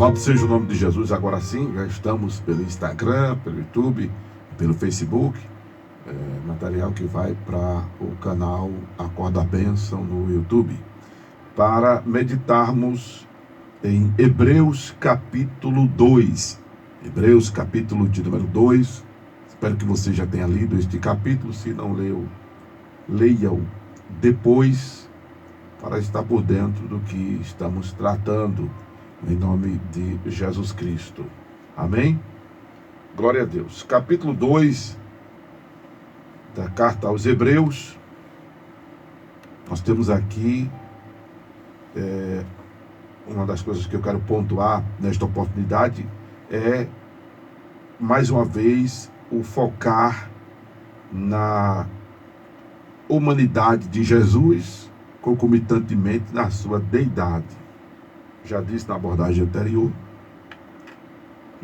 Louvado seja o nome de Jesus. Agora sim, já estamos pelo Instagram, pelo YouTube, pelo Facebook. Material que vai para o canal Acorda a Bênção no YouTube, para meditarmos em Hebreus capítulo 2. Hebreus capítulo de número 2. Espero que você já tenha lido este capítulo. Se não leu, leia-o depois, para estar por dentro do que estamos tratando, em nome de Jesus Cristo. Amém? Glória a Deus. Capítulo 2 da carta aos Hebreus. Nós temos aqui uma das coisas que eu quero pontuar nesta oportunidade é, mais uma vez, o focar na humanidade de Jesus, concomitantemente na sua deidade. Já disse na abordagem anterior,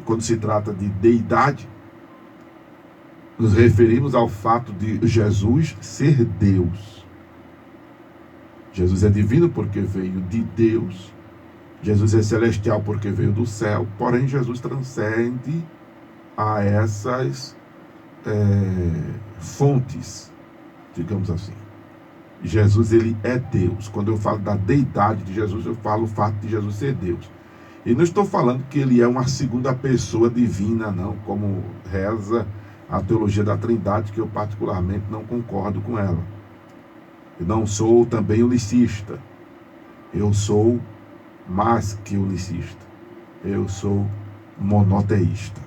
quando se trata de deidade, nos referimos ao fato de Jesus ser Deus. Jesus é divino porque veio de Deus. Jesus é celestial porque veio do céu. Porém, Jesus transcende a essas fontes, digamos assim. Jesus, ele é Deus. Quando eu falo da deidade de Jesus, eu falo o fato de Jesus ser Deus. E não estou falando que ele é uma segunda pessoa divina, não, como reza a teologia da Trindade, que eu particularmente não concordo com ela. Eu não sou também unicista. Eu sou mais que unicista. Eu sou monoteísta.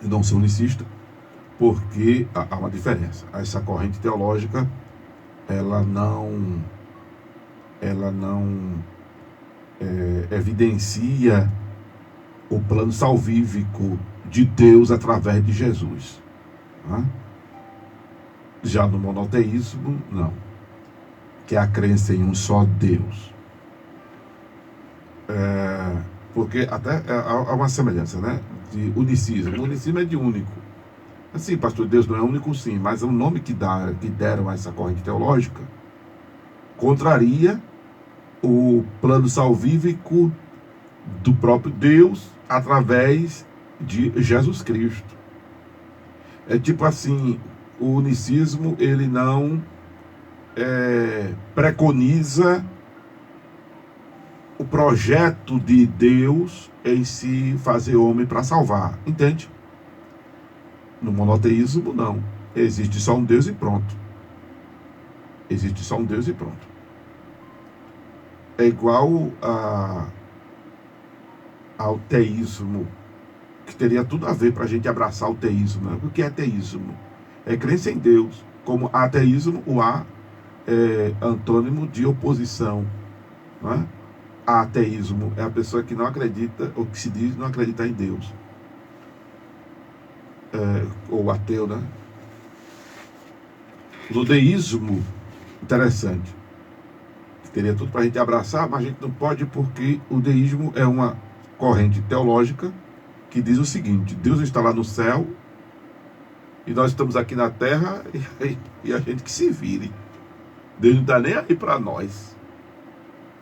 Eu não sou unicista porque há uma diferença. Essa corrente teológica, ela não evidencia o plano salvífico de Deus através de Jesus. Já no monoteísmo, não. Que é a crença em um só Deus. Porque até há uma semelhança, né? De unicismo. O unicismo é de único. Assim, pastor, Deus não é único, sim, mas o nome que deram a essa corrente teológica contraria o plano salvífico do próprio Deus através de Jesus Cristo. É tipo assim, o unicismo, ele não preconiza o projeto de Deus em se fazer homem para salvar, entende? No monoteísmo, não. Existe só um Deus e pronto. Existe só um Deus e pronto. É igual ao teísmo, que teria tudo a ver para a gente abraçar o teísmo, né? O que é teísmo? É crença em Deus. Como ateísmo, o A é antônimo de oposição, não é? Ateísmo é a pessoa que não acredita, ou que se diz não acreditar em Deus. Ou ateu, né? No deísmo, interessante, teria tudo para a gente abraçar, mas a gente não pode, porque o deísmo é uma corrente teológica que diz o seguinte: Deus está lá no céu e nós estamos aqui na terra e a gente que se vire. Deus não está nem aí para nós.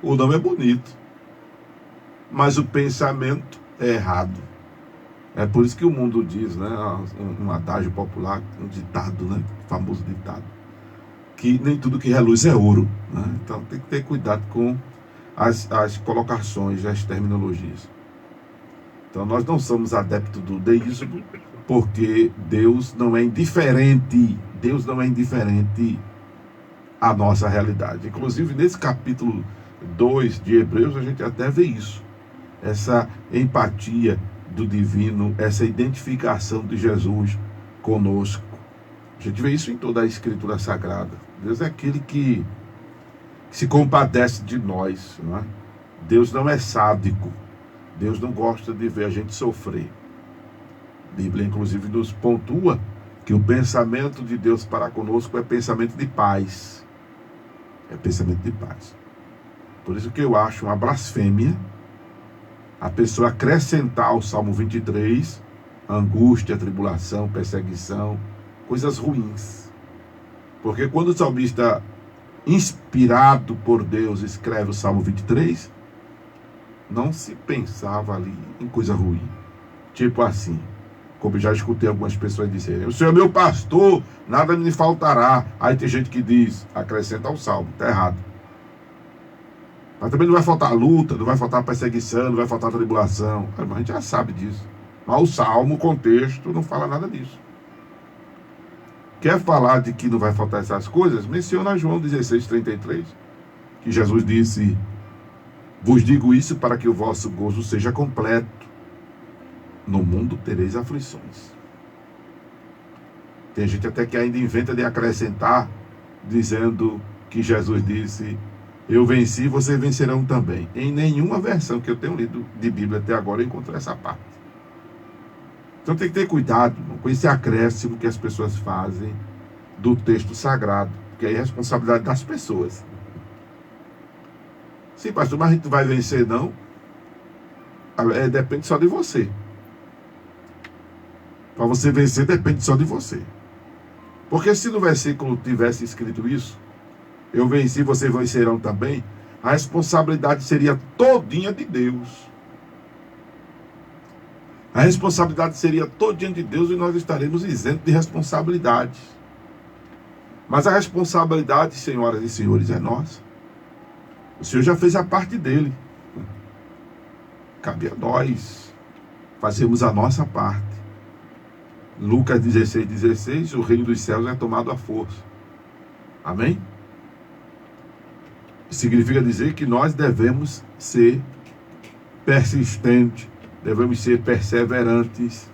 O nome é bonito, mas o pensamento é errado. É por isso que o mundo diz, né, um adágio popular, um ditado, né, famoso ditado, que nem tudo que reluz é ouro, né? Então tem que ter cuidado com as colocações, as terminologias. Então nós não somos adeptos do deísmo, porque Deus não é indiferente. Deus não é indiferente à nossa realidade. Inclusive nesse capítulo 2 de Hebreus a gente até vê isso. Essa empatia do divino, essa identificação de Jesus conosco. A gente vê isso em toda a Escritura Sagrada. Deus é aquele que se compadece de nós, não é? Deus não é sádico. Deus não gosta de ver a gente sofrer. A Bíblia, inclusive, nos pontua que o pensamento de Deus para conosco é pensamento de paz. É pensamento de paz. Por isso que eu acho uma blasfêmia a pessoa acrescentar ao Salmo 23 angústia, tribulação, perseguição, coisas ruins. Porque quando o salmista, inspirado por Deus, escreve o Salmo 23, não se pensava ali em coisa ruim. Tipo assim, como já escutei algumas pessoas dizerem: o Senhor é meu pastor, nada me faltará. Aí tem gente que diz, acrescenta ao salmo, está errado. Mas também não vai faltar luta, não vai faltar perseguição, não vai faltar tribulação. Mas a gente já sabe disso. Mas o salmo, o contexto, não fala nada disso. Quer falar de que não vai faltar essas coisas? Menciona João 16:33, que Jesus disse: vos digo isso para que o vosso gozo seja completo. No mundo tereis aflições. Tem gente até que ainda inventa de acrescentar, dizendo que Jesus disse: eu venci, vocês vencerão também. Em nenhuma versão que eu tenho lido de Bíblia até agora eu encontrei essa parte. Então tem que ter cuidado com esse acréscimo que as pessoas fazem do texto sagrado, porque aí é responsabilidade das pessoas. Sim, pastor, mas a gente vai vencer, não? Depende só de você. Para você vencer, depende só de você. Porque se no versículo tivesse escrito isso, eu venci, vocês vencerão também, a responsabilidade seria todinha de Deus. A responsabilidade seria todinha de Deus e nós estaremos isentos de responsabilidades. Mas a responsabilidade, senhoras e senhores, é nossa. O Senhor já fez a parte dele. Cabe a nós fazermos a nossa parte. Lucas 16:16, o reino dos céus é tomado à força. Amém? Significa dizer que nós devemos ser persistentes, devemos ser perseverantes,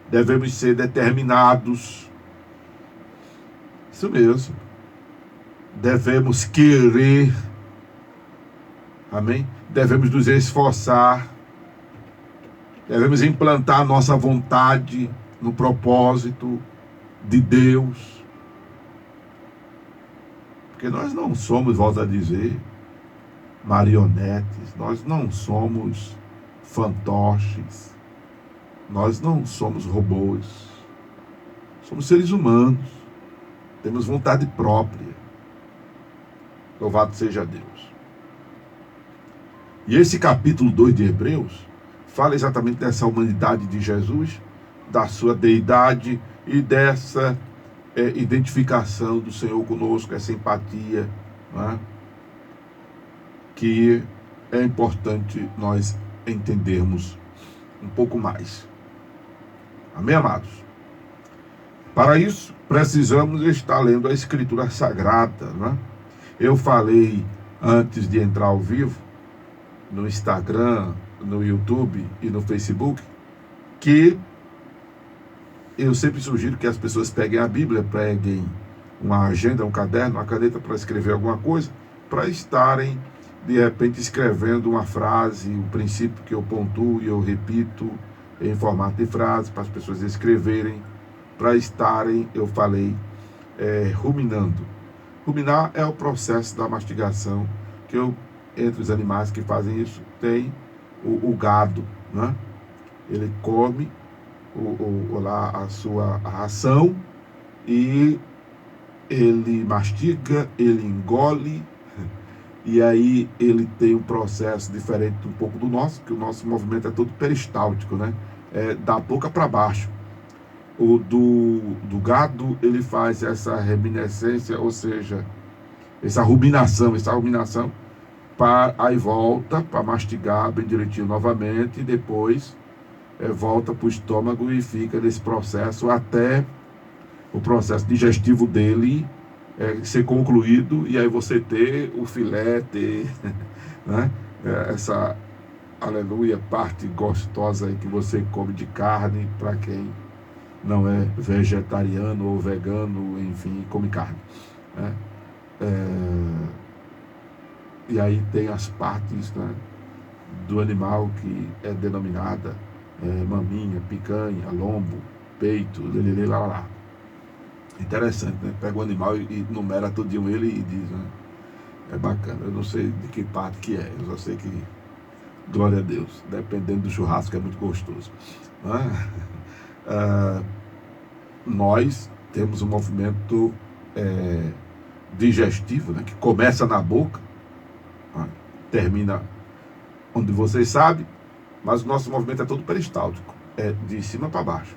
devemos ser determinados. Isso mesmo. Devemos querer. Amém? Devemos nos esforçar. Devemos implantar a nossa vontade no propósito de Deus. Porque nós não somos, volto a dizer, marionetes, nós não somos fantoches, nós não somos robôs, somos seres humanos, temos vontade própria. Louvado seja Deus. E esse capítulo 2 de Hebreus fala exatamente dessa humanidade de Jesus, da sua deidade e dessa identificação do Senhor conosco, essa empatia, né? Que é importante nós entendermos um pouco mais. Amém, amados? Para isso, precisamos estar lendo a Escritura Sagrada, né? Eu falei antes de entrar ao vivo, no Instagram, no YouTube e no Facebook, que eu sempre sugiro que as pessoas peguem a Bíblia, peguem uma agenda, um caderno, uma caneta para escrever alguma coisa, para estarem, de repente, escrevendo uma frase, um princípio que eu pontuo e eu repito em formato de frase, para as pessoas escreverem, para estarem, eu falei, ruminando. Ruminar é o processo da mastigação, que entre os animais que fazem isso, tem o gado, né? Ele come lá a sua ração e ele mastiga, ele engole, e aí ele tem um processo diferente um pouco do nosso, que o nosso movimento é todo peristáltico, né? Da boca para baixo. O do gado, ele faz essa reminiscência, ou seja, essa ruminação, aí volta para mastigar bem direitinho novamente, e depois volta para o estômago e fica nesse processo até o processo digestivo dele ser concluído, e aí você ter o filé, ter né, essa, aleluia, parte gostosa aí que você come de carne, para quem não é vegetariano ou vegano, enfim, come carne, né? E aí tem as partes, né, do animal que é denominada maminha, picanha, lombo, peito, lá. Interessante, né? Pega o animal e numera tudinho ele e diz, né? É bacana. Eu não sei de que parte que é, eu só sei que, glória a Deus, dependendo do churrasco, é muito gostoso, né? Nós temos um movimento digestivo, né, que começa na boca, termina onde vocês sabem, mas o nosso movimento é todo peristáltico, é de cima para baixo.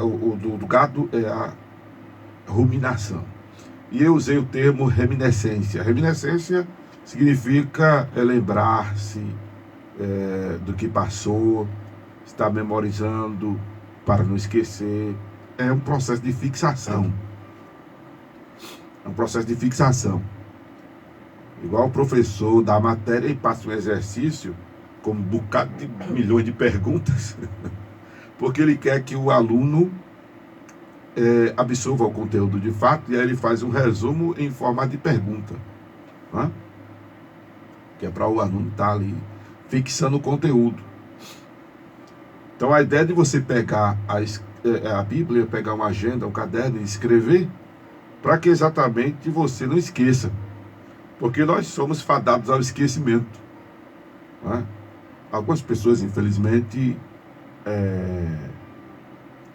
O do gado é a ruminação. E eu usei o termo reminiscência. Reminiscência significa lembrar-se do que passou, estar memorizando para não esquecer. É um processo de fixação. É um processo de fixação. Igual o professor dá a matéria e passa um exercício com um bocado de milhões de perguntas, porque ele quer que o aluno absorva o conteúdo de fato, e aí ele faz um resumo em formato de pergunta, né? Que é para o aluno estar ali fixando o conteúdo. Então a ideia de você pegar a Bíblia, pegar uma agenda, um caderno e escrever, para que exatamente você não esqueça, porque nós somos fadados ao esquecimento, né? Algumas pessoas, infelizmente,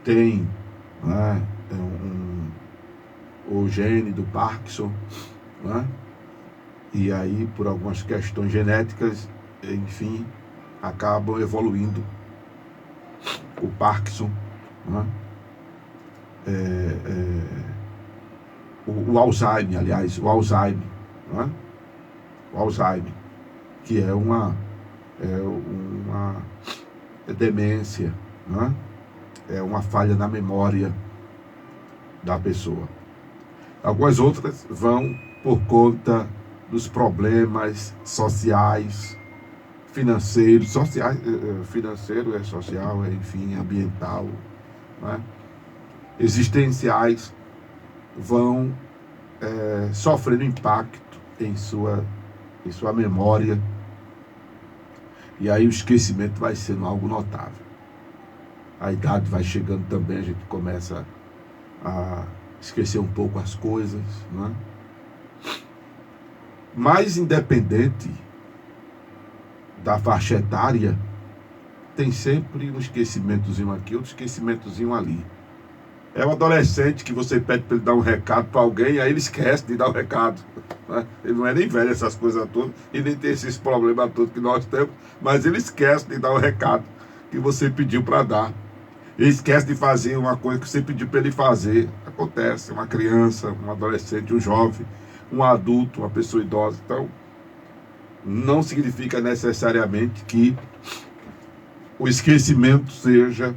têm, né, o gene do Parkinson, né? E aí, por algumas questões genéticas, enfim, acabam evoluindo o Parkinson, né? O Alzheimer, aliás, o Alzheimer, né? O Alzheimer, que é uma demência, né? É uma falha na memória da pessoa. Algumas outras vão por conta dos problemas sociais, financeiros, financeiro é social, enfim, ambiental, né? Existenciais, vão sofrendo impacto em sua memória, e aí o esquecimento vai sendo algo notável. A idade vai chegando também, a gente começa a esquecer um pouco as coisas, né? Mas independente da faixa etária, tem sempre um esquecimentozinho aqui, outro esquecimentozinho ali. É um adolescente que você pede para ele dar um recado para alguém, aí ele esquece de dar o recado, né? Ele não é nem velho essas coisas todas, e nem tem esses problemas todos que nós temos, mas ele esquece de dar o recado que você pediu para dar. Ele esquece de fazer uma coisa que você pediu para ele fazer. Acontece, uma criança, um adolescente, um jovem, um adulto, uma pessoa idosa. Então, não significa necessariamente que o esquecimento seja,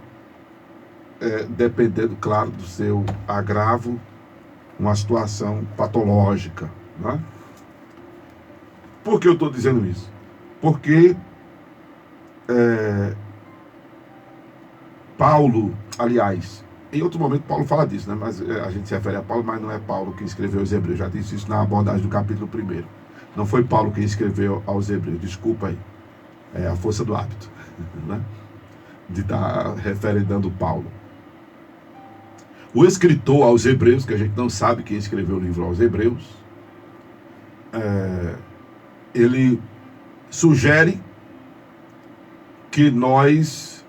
dependendo, claro, do seu agravo, uma situação patológica, né? Por que eu estou dizendo isso? Porque Paulo, aliás, em outro momento Paulo fala disso, né? Mas a gente se refere a Paulo, mas não é Paulo que escreveu os Hebreus. Já disse isso na abordagem do capítulo 1. Não foi Paulo quem escreveu aos Hebreus, desculpa aí. É a força do hábito, né? De estar referendando Paulo. O escritor aos Hebreus, que a gente não sabe quem escreveu o livro aos Hebreus, ele sugere que nós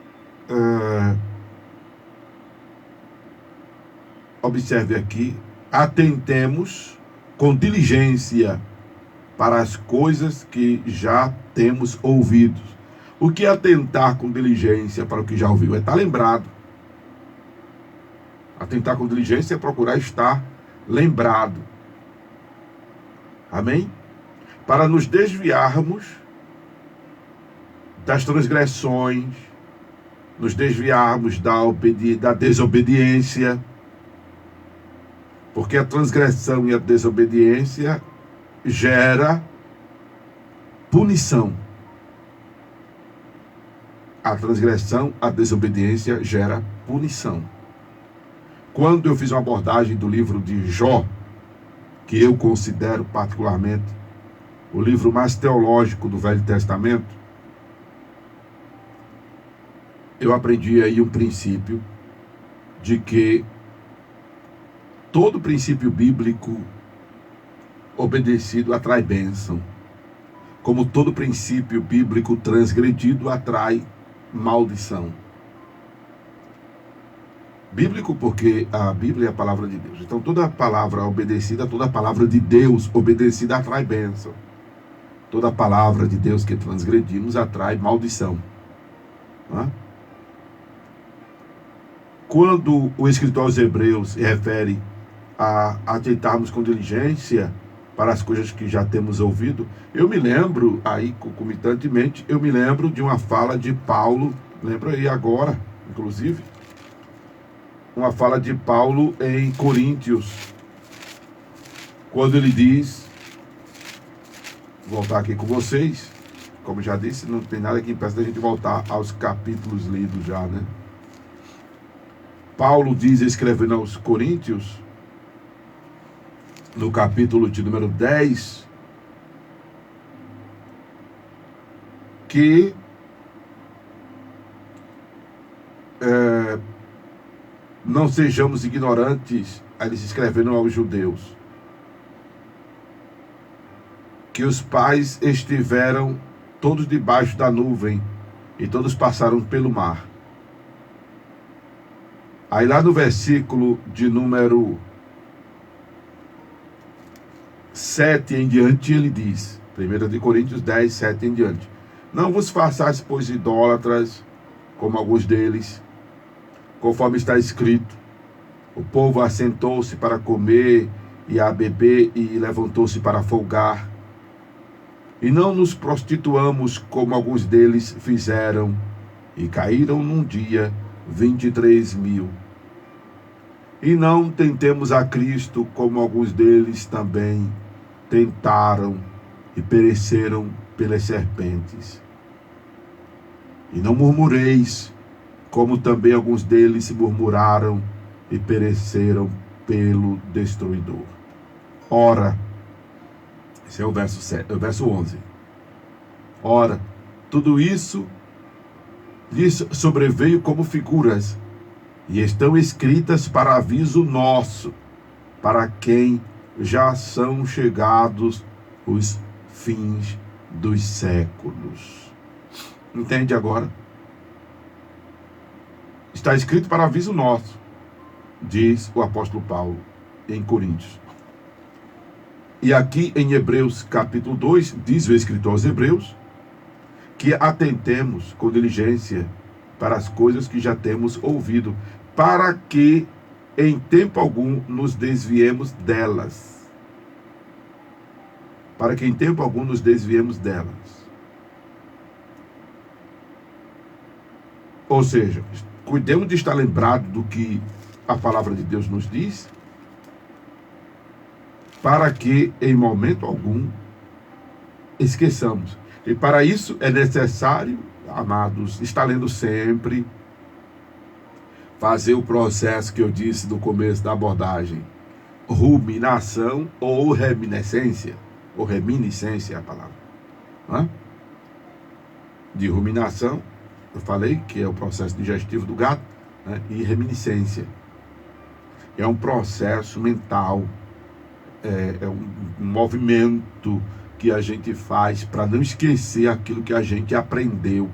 observe aqui, atentemos com diligência para as coisas que já temos ouvido. O que é atentar com diligência para o que já ouviu? É estar lembrado. Atentar com diligência é procurar estar lembrado. Amém? Para nos desviarmos das transgressões, nos desviarmos da desobediência, porque a transgressão e a desobediência gera punição. A transgressão, a desobediência gera punição. Quando eu fiz uma abordagem do livro de Jó, que eu considero particularmente o livro mais teológico do Velho Testamento, eu aprendi aí um princípio de que todo princípio bíblico obedecido atrai bênção, como todo princípio bíblico transgredido atrai maldição. Bíblico porque a Bíblia é a palavra de Deus. Então toda palavra obedecida, toda palavra de Deus obedecida atrai bênção. Toda palavra de Deus que transgredimos atrai maldição. Não é? Quando o escritor aos Hebreus se refere a atentarmos com diligência para as coisas que já temos ouvido, eu me lembro, aí concomitantemente, eu me lembro de uma fala de Paulo, lembro aí agora, inclusive, uma fala de Paulo em Coríntios, quando ele diz, vou voltar aqui com vocês, como já disse, não tem nada que impeça da gente voltar aos capítulos lidos já, né? Paulo diz, escrevendo aos Coríntios, no capítulo de número 10, que não sejamos ignorantes, eles escrevendo aos judeus, que os pais estiveram todos debaixo da nuvem e todos passaram pelo mar. Aí lá no versículo de número 7 em diante, ele diz, 1 de Coríntios 10, 7 em diante, não vos façais, pois, idólatras, como alguns deles, conforme está escrito, o povo assentou-se para comer e a beber e levantou-se para folgar. E não nos prostituamos, como alguns deles fizeram, e caíram num dia 23.000. E não tentemos a Cristo, como alguns deles também tentaram e pereceram pelas serpentes. E não murmureis, como também alguns deles murmuraram e pereceram pelo destruidor. Ora, esse é o verso 11. Ora, tudo isso lhes sobreveio como figuras, e estão escritas para aviso nosso, para quem já são chegados os fins dos séculos. Entende agora? Está escrito para aviso nosso, diz o apóstolo Paulo em Coríntios. E aqui em Hebreus capítulo 2, diz o escritor aos Hebreus, que atentemos com diligência para as coisas que já temos ouvido, para que em tempo algum nos desviemos delas. Para que em tempo algum nos desviemos delas. Ou seja, cuidemos de estar lembrado do que a palavra de Deus nos diz, para que em momento algum esqueçamos. E para isso é necessário, amados, estar lendo sempre, fazer o processo que eu disse no começo da abordagem, ruminação ou reminiscência, ou reminiscência é a palavra. De ruminação, eu falei que é o processo digestivo do gato, né? E reminiscência é um processo mental, é um movimento que a gente faz para não esquecer aquilo que a gente aprendeu.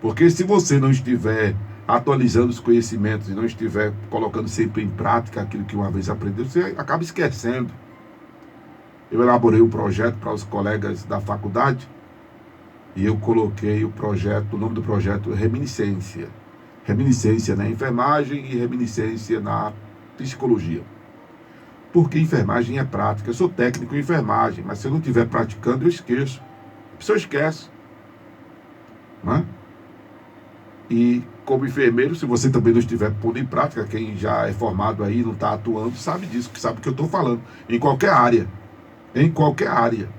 Porque se você não estiver atualizando os conhecimentos e não estiver colocando sempre em prática aquilo que uma vez aprendeu, você acaba esquecendo. Eu elaborei um projeto para os colegas da faculdade e eu coloquei o nome do projeto Reminiscência. Reminiscência na enfermagem e reminiscência na psicologia. Porque enfermagem é prática. Eu sou técnico em enfermagem, mas se eu não estiver praticando, eu esqueço. A pessoa esquece. Não é? E como enfermeiro, se você também não estiver pondo em prática, quem já é formado aí, não está atuando, sabe disso, que sabe o que eu estou falando. Em qualquer área. Em qualquer área.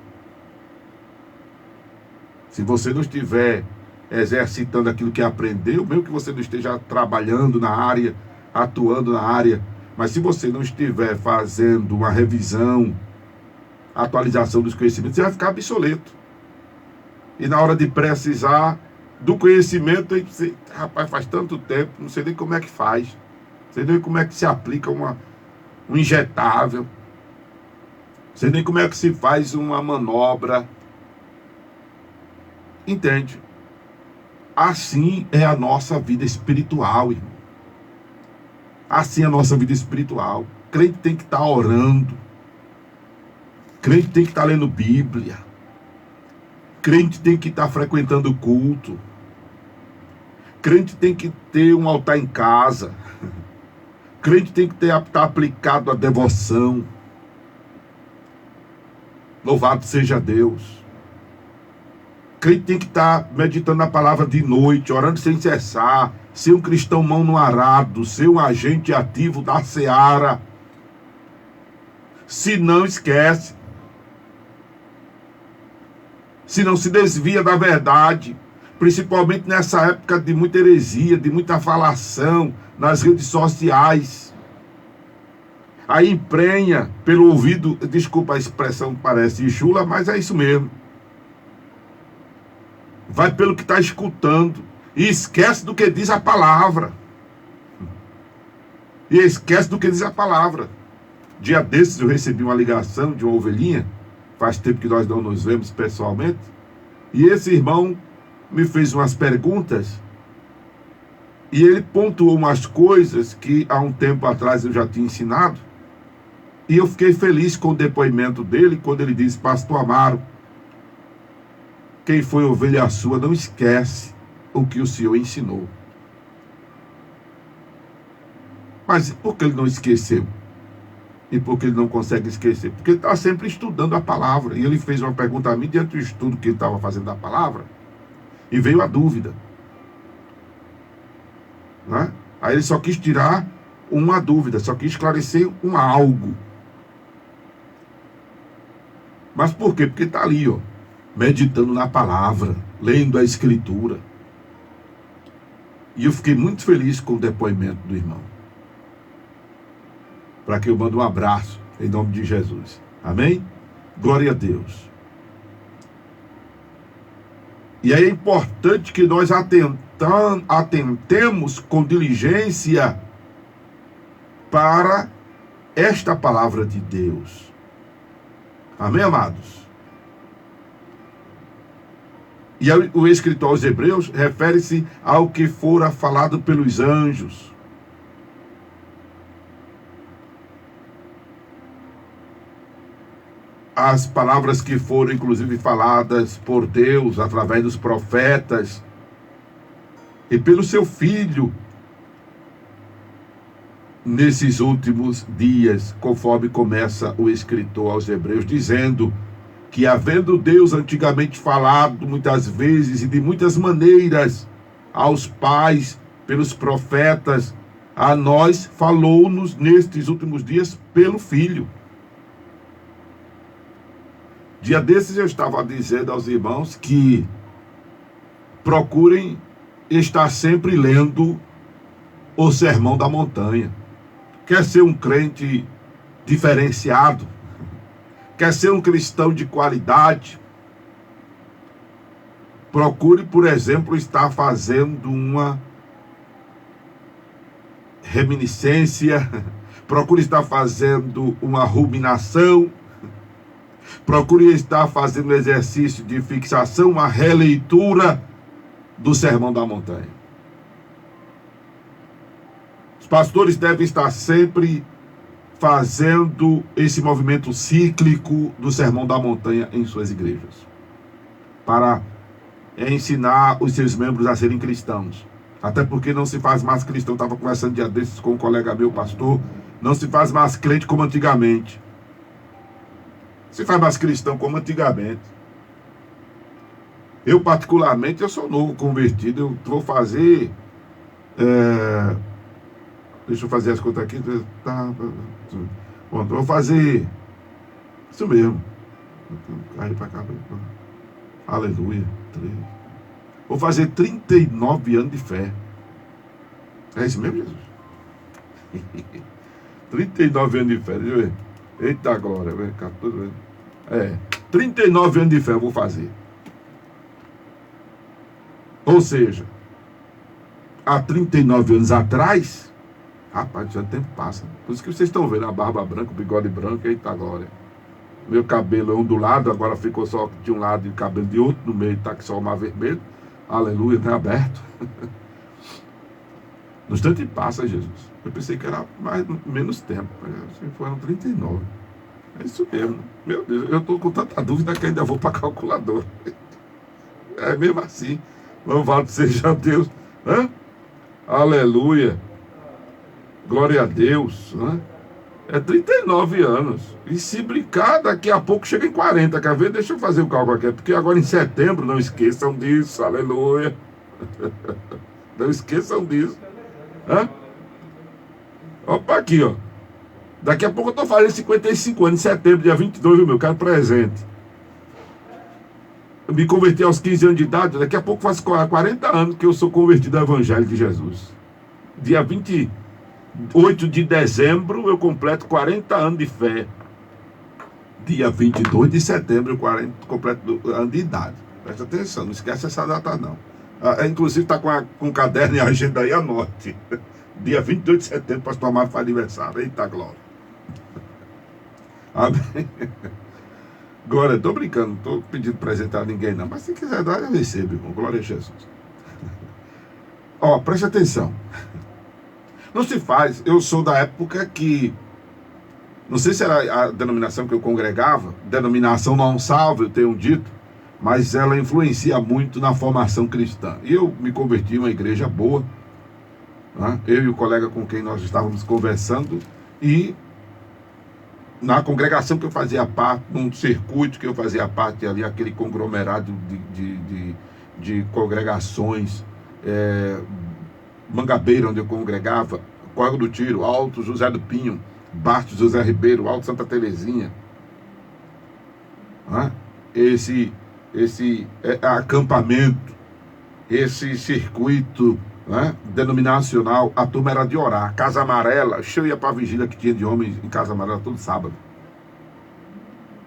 Se você não estiver exercitando aquilo que aprendeu, mesmo que você não esteja trabalhando na área, atuando na área, mas se você não estiver fazendo uma revisão, atualização dos conhecimentos, você vai ficar obsoleto. E na hora de precisar do conhecimento, você, rapaz, faz tanto tempo, não sei nem como é que faz. Não sei nem como é que se aplica um injetável. Não sei nem como é que se faz uma manobra. Entende? Assim é a nossa vida espiritual, irmão. Assim é a nossa vida espiritual. Crente tem que estar orando. Crente tem que estar lendo Bíblia. Crente tem que estar frequentando o culto. Crente tem que ter um altar em casa. Crente tem que estar aplicado à devoção. Louvado seja Deus. Crente tem que estar meditando a palavra de noite, orando sem cessar, ser um cristão mão no arado, ser um agente ativo da seara. Se não, esquece. Se não, se desvia da verdade, principalmente nessa época de muita heresia, de muita falação nas redes sociais. Aí emprenha pelo ouvido, desculpa a expressão, parece chula, mas é isso mesmo. Vai pelo que está escutando e esquece do que diz a palavra. E esquece do que diz a palavra. Dia desses eu recebi uma ligação de uma ovelhinha, faz tempo que nós não nos vemos pessoalmente, e esse irmão me fez umas perguntas, e ele pontuou umas coisas que há um tempo atrás eu já tinha ensinado, e eu fiquei feliz com o depoimento dele, quando ele disse: Pastor Amaro, quem foi ovelha sua não esquece o que o Senhor ensinou. Mas por que ele não esqueceu? E por que ele não consegue esquecer? Porque ele está sempre estudando a palavra. E ele fez uma pergunta a mim diante do estudo que ele estava fazendo da palavra. E veio a dúvida. Né? Aí ele só quis tirar uma dúvida, só quis esclarecer um algo. Mas por quê? Porque está ali, ó, meditando na palavra, lendo a Escritura. E eu fiquei muito feliz com o depoimento do irmão. Para que eu mande um abraço em nome de Jesus. Amém? Glória a Deus. E aí é importante que nós atentemos com diligência para esta palavra de Deus. Amém, amados? E aí, o escritor aos Hebreus refere-se ao que fora falado pelos anjos. As palavras que foram inclusive faladas por Deus através dos profetas e pelo seu Filho nesses últimos dias, conforme começa o escritor aos Hebreus, dizendo que, havendo Deus antigamente falado muitas vezes e de muitas maneiras aos pais pelos profetas, a nós falou-nos nestes últimos dias pelo Filho. Dia desses eu estava dizendo aos irmãos que procurem estar sempre lendo o Sermão da Montanha. Quer ser um crente diferenciado? Quer ser um cristão de qualidade? Procure, por exemplo, estar fazendo uma reminiscência, procure estar fazendo uma ruminação, procure estar fazendo um exercício de fixação, uma releitura do Sermão da Montanha. Os pastores devem estar sempre fazendo esse movimento cíclico do Sermão da Montanha em suas igrejas, para ensinar os seus membros a serem cristãos. Até porque não se faz mais cristão. Eu estava conversando dia desses com um colega meu, pastor. Não se faz mais crente como antigamente. Se faz mais cristão como antigamente. Eu, particularmente, eu sou novo convertido. Eu vou fazer... Deixa eu fazer as contas aqui. Bom, eu vou fazer... Isso mesmo. Aí para cá. Aleluia. Vou fazer 39 anos de fé. É isso mesmo, Jesus? 39 anos de fé. Deixa eu ver. Eita glória. 14, 39 anos de fé eu vou fazer. Ou seja, há 39 anos atrás, rapaz, já o tempo passa. Por isso que vocês estão vendo a barba branca, o bigode branco, eita glória. Meu cabelo é ondulado, agora ficou só de um lado e cabelo de outro, no meio está aqui só o mar vermelho. Aleluia, tá aberto. No instante passa, Jesus. Eu pensei que era menos tempo. Foram 39. É isso mesmo. Meu Deus, eu estou com tanta dúvida que ainda vou para a calculadora. É mesmo assim. Louvado seja Deus. Hã? Aleluia. Glória a Deus. Hã? É 39 anos. E se brincar, daqui a pouco chega em 40. Quer ver? Deixa eu fazer o cálculo aqui. Porque agora em setembro, não esqueçam disso. Aleluia. Não esqueçam disso. Hã? Opa, aqui, ó. Daqui a pouco eu tô fazendo 55 anos, em setembro, dia 22, viu, meu caro presente. Eu me converti aos 15 anos de idade, daqui a pouco faz 40 anos que eu sou convertido ao Evangelho de Jesus. Dia 28 de dezembro eu completo 40 anos de fé. Dia 22 de setembro eu completo ano de idade. Presta atenção, não esquece essa data não. Inclusive está com caderno e agenda aí, anote. Dia 22 de setembro, pastor Amado faz aniversário. Eita glória. Amém. Glória, estou brincando, não estou pedindo presente a ninguém não, mas se quiser dar, eu recebo, irmão. Glória a Jesus. Ó, preste atenção. Não se faz, eu sou da época que, não sei se era a denominação que eu congregava, denominação não salva, eu tenho dito, mas ela influencia muito na formação cristã. E eu me converti em uma igreja boa, né? Eu e o colega com quem nós estávamos conversando, e na congregação que eu fazia parte, num circuito que eu fazia parte ali, aquele conglomerado de congregações, Mangabeira, onde eu congregava, Córrego do Tiro, Alto José do Pinho, Bastos José Ribeiro, Alto Santa Terezinha, esse acampamento, esse circuito denominacional, a turma era de orar. Casa Amarela, eu ia para a vigília que tinha de homens em Casa Amarela todo sábado.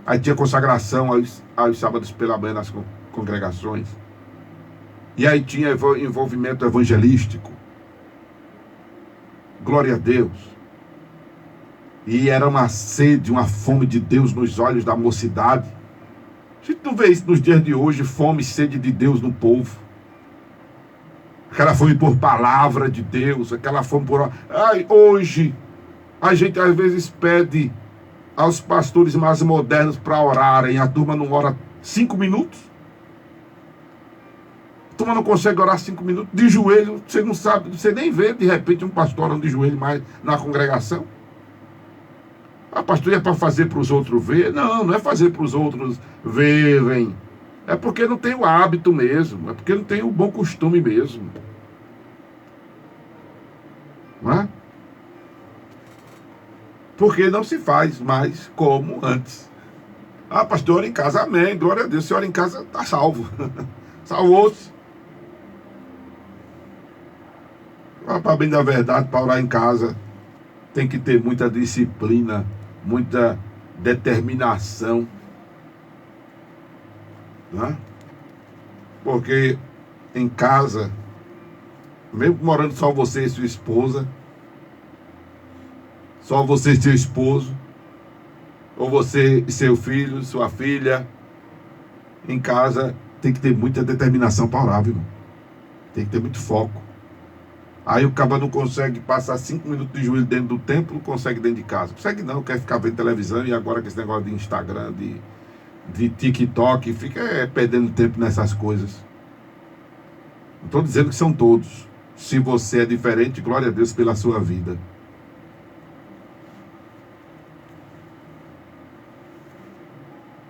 Aí tinha consagração aos sábados pela manhã nas congregações. E aí tinha envolvimento evangelístico. Glória a Deus. E era uma sede, uma fome de Deus nos olhos da mocidade. A gente não vê isso nos dias de hoje, fome e sede de Deus no povo. Aquela fome por palavra de Deus, aquela fome por... hoje, a gente às vezes pede aos pastores mais modernos para orarem, a turma não ora 5 minutos. A turma não consegue orar 5 minutos, de joelho, você não sabe, você nem vê de repente um pastor orando de joelho mais na congregação. A pastor é para fazer para os outros ver? Não, não é fazer para os outros verem. É porque não tem o hábito mesmo, é porque não tem o bom costume mesmo. Não é? Porque não se faz mais como antes. Pastor, ora em casa, amém, glória a Deus, se ora em casa, está salvo. Salvou-se. Para bem da verdade, para orar em casa, tem que ter muita disciplina, muita determinação. Né? Porque em casa, mesmo morando só você e sua esposa, só você e seu esposo, ou você e seu filho, sua filha, em casa tem que ter muita determinação para orar, viu? Tem que ter muito foco. Aí o cara não consegue passar 5 minutos de joelho dentro do templo, consegue dentro de casa. Consegue não, quer ficar vendo televisão, e agora com esse negócio de Instagram, de TikTok, fica perdendo tempo nessas coisas. Não estou dizendo que são todos. Se você é diferente, glória a Deus pela sua vida.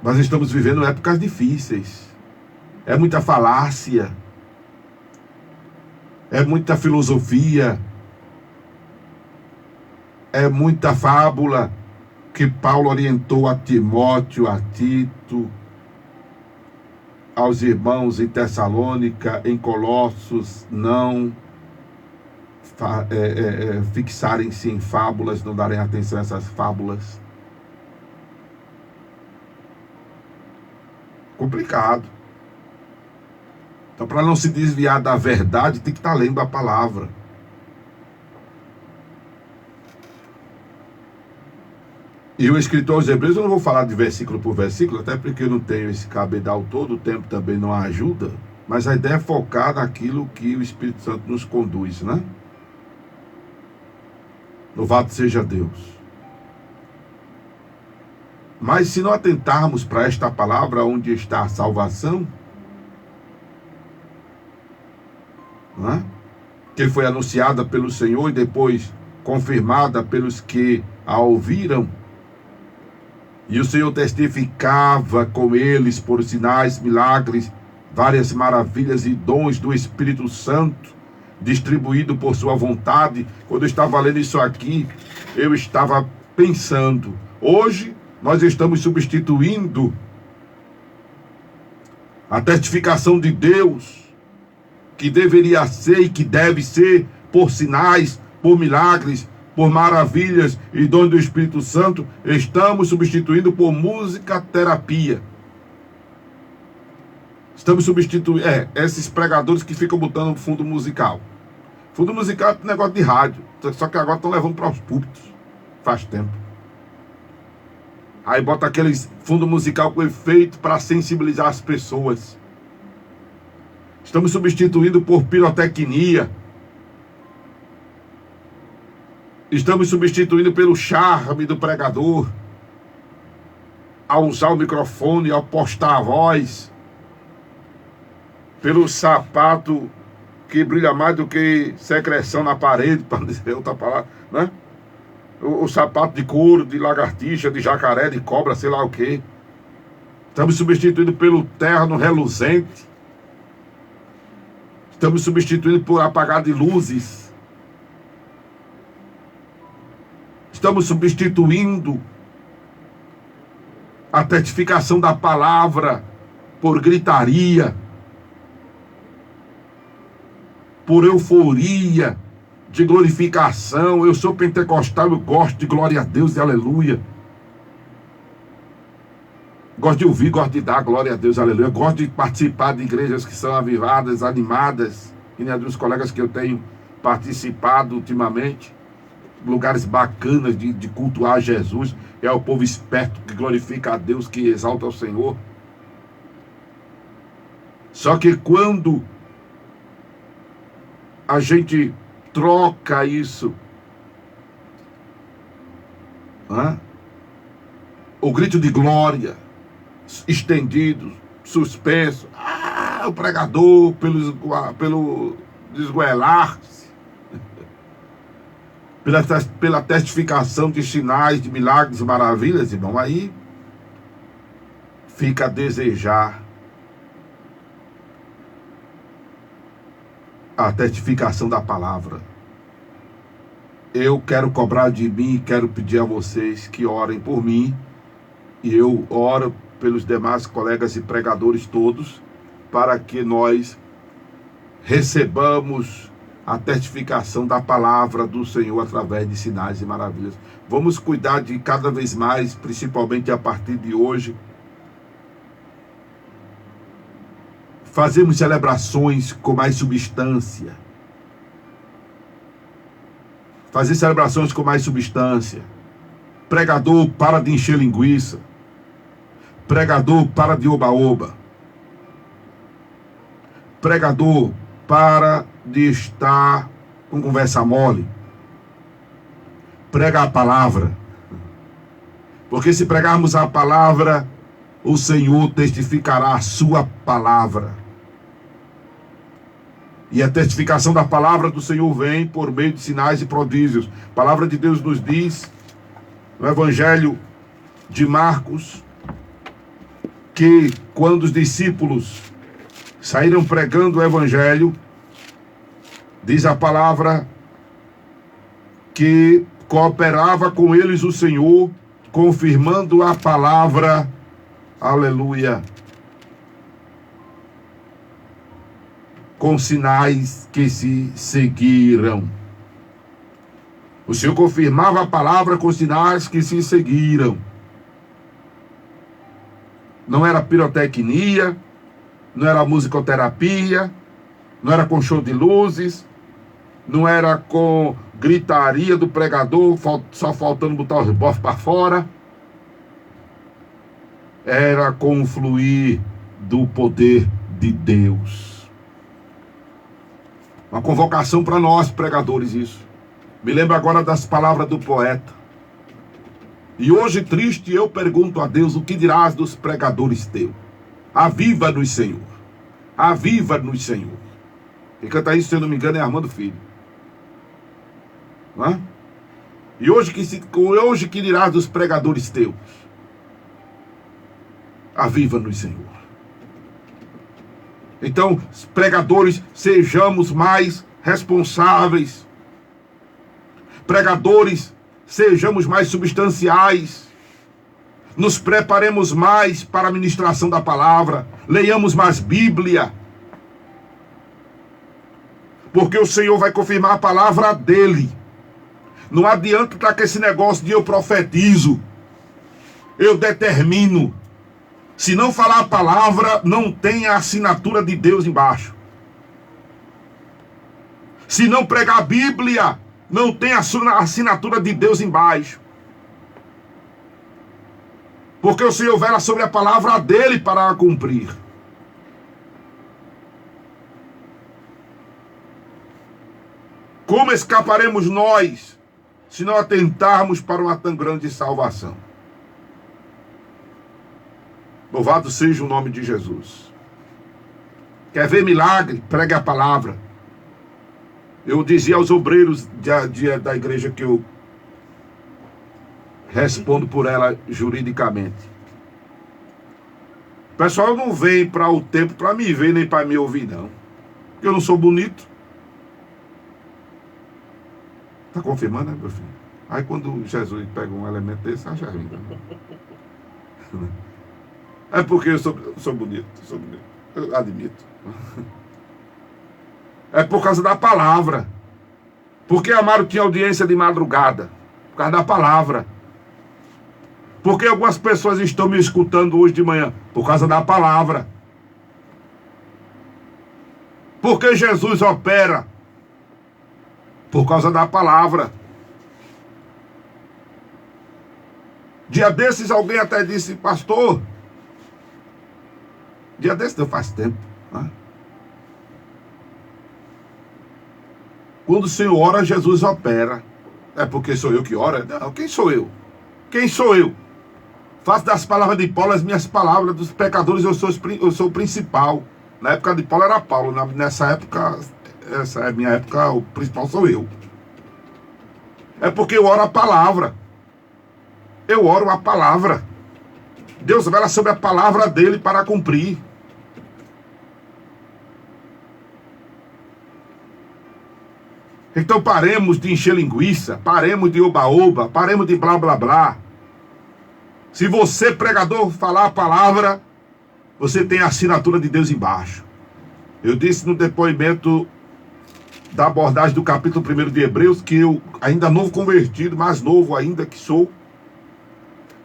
Mas estamos vivendo épocas difíceis. É muita falácia. É muita filosofia. É muita fábula que Paulo orientou a Timóteo, a Tito, aos irmãos em Tessalônica, em Colossos, não fixarem-se em fábulas, não darem atenção a essas fábulas. Complicado. Então, para não se desviar da verdade, tem que estar lendo a palavra. E o escritor aos Hebreus, eu não vou falar de versículo por versículo, até porque eu não tenho esse cabedal todo, o tempo também não ajuda, mas a ideia é focar naquilo que o Espírito Santo nos conduz, né? Louvado seja Deus. Mas se não atentarmos para esta palavra, onde está a salvação, que foi anunciada pelo Senhor e depois confirmada pelos que a ouviram. E o Senhor testificava com eles por sinais, milagres, várias maravilhas e dons do Espírito Santo, distribuído por sua vontade. Quando eu estava lendo isso aqui, eu estava pensando, hoje nós estamos substituindo a testificação de Deus, que deveria ser e que deve ser por sinais, por milagres, por maravilhas e dons do Espírito Santo, estamos substituindo por música terapia. Estamos substituindo esses pregadores que ficam botando fundo musical. Fundo musical é um negócio de rádio, só que agora estão levando para os púlpitos. Faz tempo. Aí bota aqueles fundo musical com efeito para sensibilizar as pessoas. Estamos substituindo por pirotecnia. Estamos substituindo pelo charme do pregador, ao usar o microfone, ao postar a voz, pelo sapato que brilha mais do que secreção na parede, para dizer outra palavra, né? O sapato de couro, de lagartixa, de jacaré, de cobra, sei lá o quê. Estamos substituindo pelo terno reluzente. Estamos substituindo por apagar de luzes. Estamos substituindo a testificação da palavra por gritaria, por euforia, de glorificação. Eu sou pentecostal, eu gosto de glória a Deus e aleluia. Gosto de ouvir, gosto de dar glória a Deus, aleluia. Gosto de participar de igrejas que são avivadas, animadas, e nem dos colegas que eu tenho participado ultimamente. Lugares bacanas de cultuar Jesus. É o povo esperto que glorifica a Deus, que exalta o Senhor. Só que quando a gente troca isso, o grito de glória estendido, suspenso, o pregador pelo desgoelar-se, pela testificação de sinais, de milagres e maravilhas, irmão, aí fica a desejar a testificação da palavra. Eu quero cobrar de mim, quero pedir a vocês que orem por mim, e eu oro pelos demais colegas e pregadores todos, para que nós recebamos a testificação da palavra do Senhor através de sinais e maravilhas. Vamos cuidar de cada vez mais, principalmente a partir de hoje, fazemos celebrações com mais substância. Fazer celebrações com mais substância. Pregador, para de encher linguiça. Pregador, para de oba-oba. Pregador, para de estar com conversa mole. Prega a palavra. Porque se pregarmos a palavra, o Senhor testificará a sua palavra. E a testificação da palavra do Senhor vem por meio de sinais e prodígios. A palavra de Deus nos diz, no Evangelho de Marcos, que quando os discípulos saíram pregando o Evangelho, diz a palavra que cooperava com eles o Senhor, confirmando a palavra. Aleluia. Com sinais que se seguiram. O Senhor confirmava a palavra com sinais que se seguiram. Não era pirotecnia, não era musicoterapia, não era com show de luzes, não era com gritaria do pregador, só faltando botar os bofs para fora. Era com o fluir do poder de Deus. Uma convocação para nós, pregadores, isso. Me lembro agora das palavras do poeta. E hoje, triste, eu pergunto a Deus, o que dirás dos pregadores teus? Aviva-nos, Senhor. Aviva-nos, Senhor. Quem canta isso, se eu não me engano, é Armando Filho. Não é? E hoje que dirás dos pregadores teus? Aviva-nos, Senhor. Então, pregadores, sejamos mais responsáveis. Pregadores, sejamos mais substanciais. Nos preparemos mais para a ministração da palavra. Leiamos mais Bíblia. Porque o Senhor vai confirmar a palavra dele. Não adianta estar com esse negócio de eu profetizo, eu determino. Se não falar a palavra, não tem a assinatura de Deus embaixo. Se não pregar a Bíblia, não tem a assinatura de Deus embaixo. Porque o Senhor vela sobre a palavra dele para a cumprir. Como escaparemos nós se não atentarmos para uma tão grande salvação? Louvado seja o nome de Jesus. Quer ver milagre? Pregue a palavra. Eu dizia aos obreiros da igreja que eu respondo por ela juridicamente. O pessoal não vem para o templo para me ver nem para me ouvir, não. Porque eu não sou bonito. Está confirmando, né, meu filho? Aí quando Jesus pega um elemento desse, acha ainda. É porque eu sou bonito, eu admito. É por causa da palavra. Porque Amaro tinha audiência de madrugada? Por causa da palavra. Porque algumas pessoas estão me escutando hoje de manhã? Por causa da palavra. Porque Jesus opera? Por causa da palavra. Dia desses alguém até disse, pastor, dia desses não faz tempo, né? Quando o Senhor ora, Jesus opera. É porque sou eu que ora? Não, quem sou eu? Quem sou eu? Faço das palavras de Paulo as minhas palavras, dos pecadores eu sou o principal. Na época de Paulo era Paulo, nessa época, essa é a minha época, o principal sou eu. É porque eu oro a palavra. Eu oro a palavra. Deus vela sobre a palavra dele para cumprir. Então paremos de encher linguiça, paremos de oba-oba, paremos de blá blá blá. Se você, pregador, falar a palavra, você tem a assinatura de Deus embaixo. Eu disse no depoimento da abordagem do capítulo 1 de Hebreus, que eu, ainda novo convertido, mais novo ainda que sou,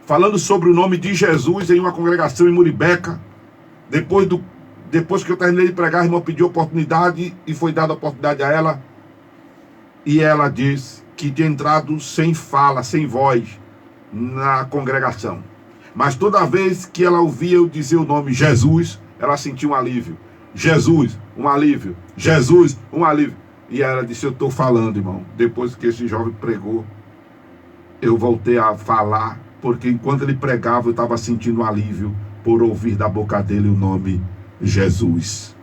falando sobre o nome de Jesus em uma congregação em Muribeca, depois que eu terminei de pregar, a irmã pediu oportunidade e foi dada a oportunidade a ela, e ela diz que tinha entrado sem fala, sem voz na congregação, mas toda vez que ela ouvia eu dizer o nome Jesus, ela sentia um alívio. Jesus, um alívio. Jesus, um alívio. E ela disse, eu estou falando, irmão. Depois que esse jovem pregou, eu voltei a falar, porque enquanto ele pregava, eu estava sentindo um alívio por ouvir da boca dele o nome Jesus.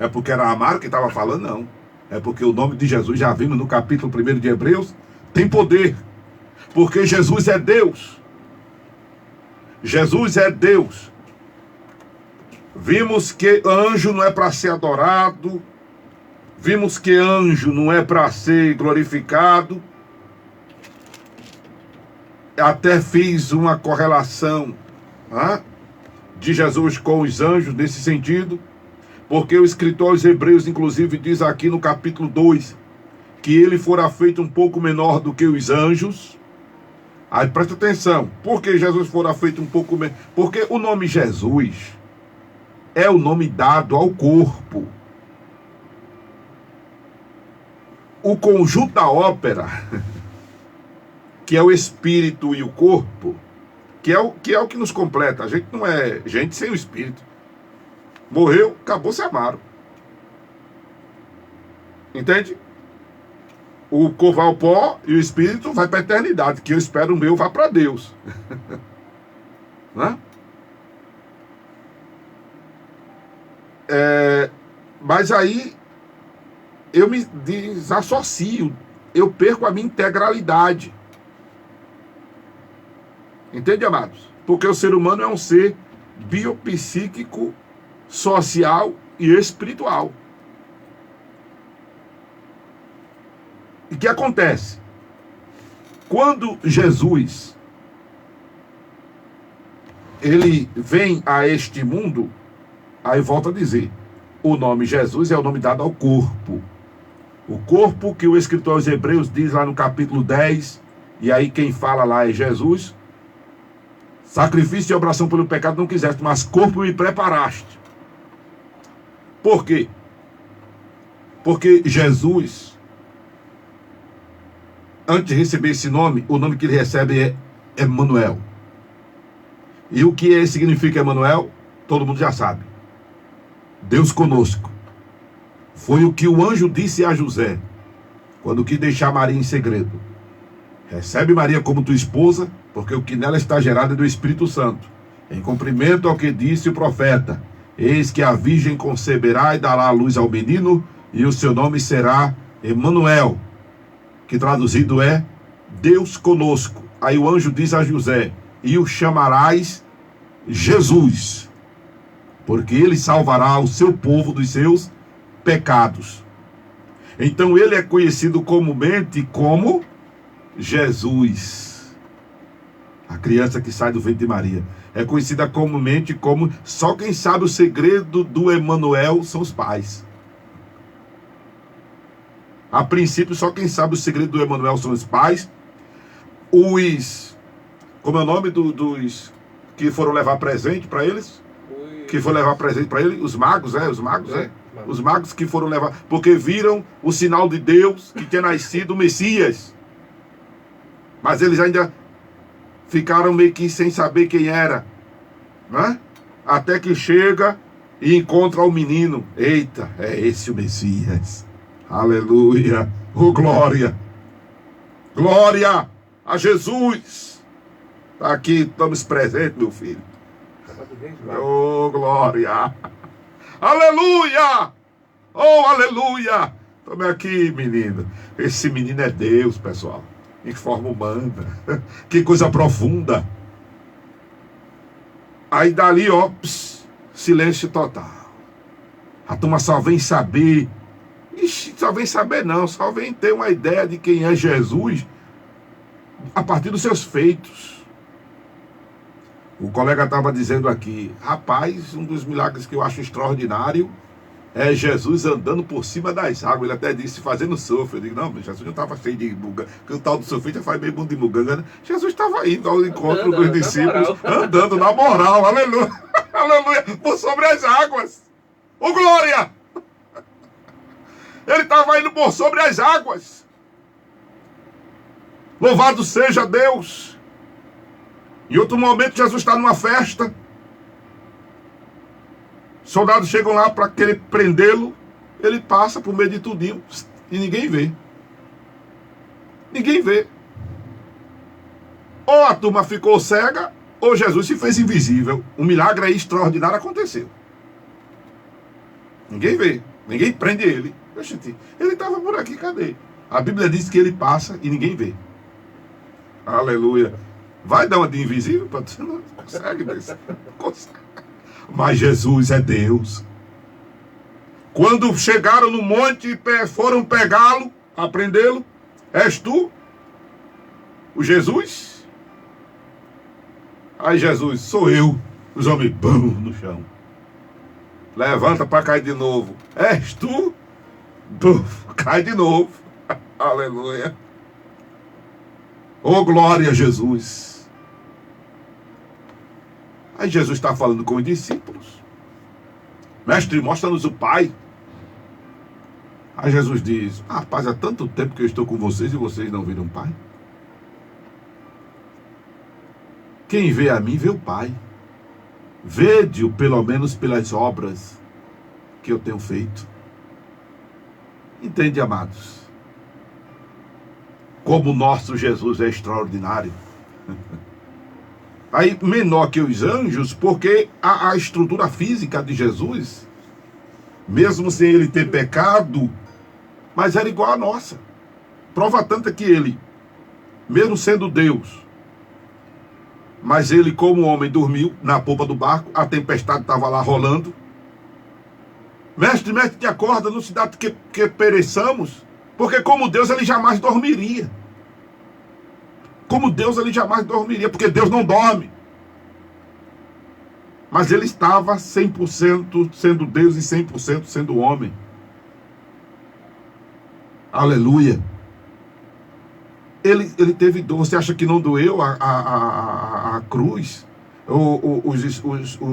É porque era Amaro que estava falando? Não. É porque o nome de Jesus, já vimos no capítulo 1 de Hebreus, tem poder. Porque Jesus é Deus. Jesus é Deus. Vimos que anjo não é para ser adorado. Vimos que anjo não é para ser glorificado. Até fiz uma correlação de Jesus com os anjos nesse sentido. Porque o escritor aos Hebreus, inclusive, diz aqui no capítulo 2, que ele fora feito um pouco menor do que os anjos. Aí presta atenção, por que Jesus fora feito um pouco menor? Porque o nome Jesus é o nome dado ao corpo. O conjunto da ópera, que é o espírito e o corpo, que é o que nos completa. A gente não é gente sem o espírito. Morreu, acabou, se amaram. Entende? O corpo vai ao pó e o espírito vai para a eternidade, que eu espero o meu vá para Deus. Né? Mas aí eu me desassocio eu perco a minha integralidade. Entende, amados? Porque o ser humano é um ser biopsíquico, social e espiritual. E o que acontece? Quando Jesus ele vem a este mundo, aí volta a dizer, o nome Jesus é o nome dado ao corpo. O corpo que o escritor aos Hebreus diz lá no capítulo 10, e aí quem fala lá é Jesus. Sacrifício e obração pelo pecado não quiseste, mas corpo me preparaste. Por quê? Porque Jesus, antes de receber esse nome, o nome que ele recebe é Emanuel. E o que significa Emanuel? Todo mundo já sabe. Deus conosco. Foi o que o anjo disse a José, quando quis deixar Maria em segredo. Recebe Maria como tua esposa, porque o que nela está gerado é do Espírito Santo. Em cumprimento ao que disse o profeta, eis que a virgem conceberá e dará a luz ao menino, e o seu nome será Emanuel, que traduzido é Deus conosco. Aí o anjo diz a José, e o chamarás Jesus, porque ele salvará o seu povo dos seus pecados. Então ele é conhecido comumente como Jesus. A criança que sai do ventre de Maria é conhecida comumente como... Só quem sabe o segredo do Emanuel são os pais. A princípio, só quem sabe o segredo do Emanuel são os pais. Como é o nome dos que foram levar presente para eles? Que foram levar presente para ele? Os magos, os magos, Os magos que foram levar, porque viram o sinal de Deus que tinha nascido o Messias. Mas eles ainda ficaram meio que sem saber quem era, né? Até que chega e encontra o menino. Eita, é esse o Messias. Aleluia. Oh, glória. Glória a Jesus. Tá aqui, estamos presentes, meu filho. Oh, glória. Aleluia. Oh, aleluia. Tome aqui, menino. Esse menino é Deus, pessoal. Em forma humana. Que coisa profunda. Aí dali, ó, silêncio total. A turma só vem saber. Ixi, só vem saber não. Só vem ter uma ideia de quem é Jesus a partir dos seus feitos. O colega estava dizendo aqui, rapaz, um dos milagres que eu acho extraordinário é Jesus andando por cima das águas. Ele até disse, fazendo surf. Eu digo, não, Jesus não estava cheio de muganga, porque o tal do surfista faz meio mundo de muganga, né? Jesus estava indo ao encontro dos discípulos, andando na moral, aleluia, aleluia, por sobre as águas. Ô, glória! Ele estava indo por sobre as águas. Louvado seja Deus. Em outro momento, Jesus está numa festa. Soldados chegam lá para querer prendê-lo. Ele passa por meio de tudinho e ninguém vê. Ninguém vê. Ou a turma ficou cega, ou Jesus se fez invisível. Um milagre aí extraordinário aconteceu. Ninguém vê. Ninguém prende ele. Ele estava por aqui, cadê? A Bíblia diz que ele passa e ninguém vê. Aleluia. Vai dar uma de invisível para você? Não consegue, não consegue. Mas Jesus é Deus. Quando chegaram no monte e foram pegá-lo, aprendê-lo, és tu o Jesus? Aí Jesus, sou eu. Os homens, bum, no chão. Levanta para cair de novo. És tu? Bum, cai de novo. Aleluia. Oh, glória a Jesus. Aí Jesus está falando com os discípulos. Mestre, mostra-nos o Pai. Aí Jesus diz, rapaz, há tanto tempo que eu estou com vocês e vocês não viram o Pai. Quem vê a mim, vê o Pai. Vede-o pelo menos pelas obras que eu tenho feito. Entende, amados? Como o nosso Jesus é extraordinário. Aí, menor que os anjos, porque a estrutura física de Jesus, mesmo sem ele ter pecado, mas era igual à nossa. Prova tanta que ele, mesmo sendo Deus, mas ele como homem dormiu na polpa do barco, a tempestade estava lá rolando. Mestre, te acorda, não se dá que pereçamos, porque como Deus ele jamais dormiria. Como Deus ele jamais dormiria, porque Deus não dorme. Mas ele estava 100% sendo Deus e 100% sendo homem. Aleluia. Ele teve dor. Você acha que não doeu a cruz?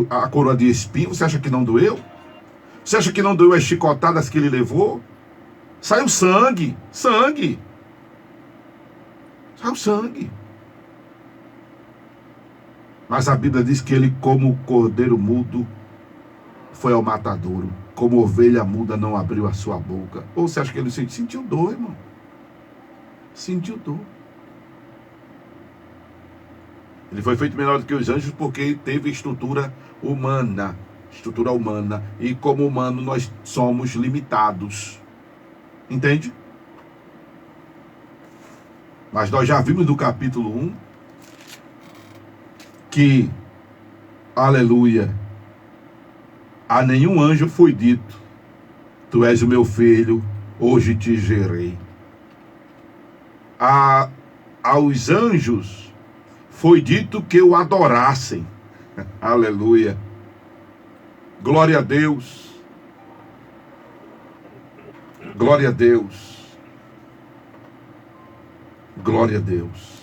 A coroa de espinho? Você acha que não doeu? Você acha que não doeu as chicotadas que ele levou? Saiu sangue. Sangue. Saiu sangue. Mas a Bíblia diz que ele, como cordeiro mudo, foi ao matadouro. Como ovelha muda, não abriu a sua boca. Ou você acha que ele sentiu dor, irmão? Sentiu dor. Ele foi feito menor do que os anjos porque teve estrutura humana. Estrutura humana. E como humano nós somos limitados. Entende? Mas nós já vimos no capítulo 1 que, aleluia, a nenhum anjo foi dito: tu és o meu filho, hoje te gerei. Aos anjos foi dito que o adorassem. Aleluia. Glória a Deus. Glória a Deus. Glória a Deus.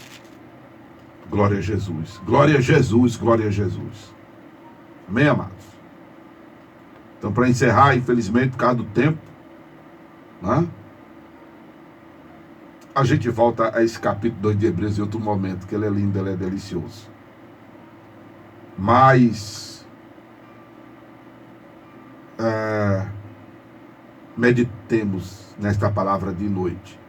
Glória a Jesus. Glória a Jesus. Glória a Jesus. Amém, amados? Então, para encerrar, infelizmente, por causa do tempo, né? A gente volta a esse capítulo 2 de Hebreus em outro momento, que ele é lindo, ele é delicioso. Mas meditemos nesta palavra de noite,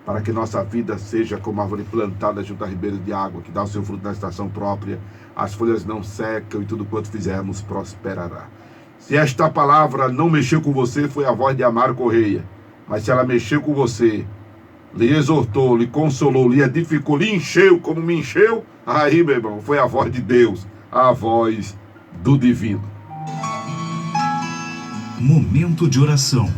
para que nossa vida seja como a árvore plantada junto à ribeira de água, que dá o seu fruto na estação própria, as folhas não secam e tudo quanto fizermos prosperará. Se esta palavra não mexeu com você, foi a voz de Amaro Correia. Mas se ela mexeu com você, lhe exortou, lhe consolou, lhe edificou, lhe encheu como me encheu, aí, meu irmão, foi a voz de Deus, a voz do divino. Momento de oração.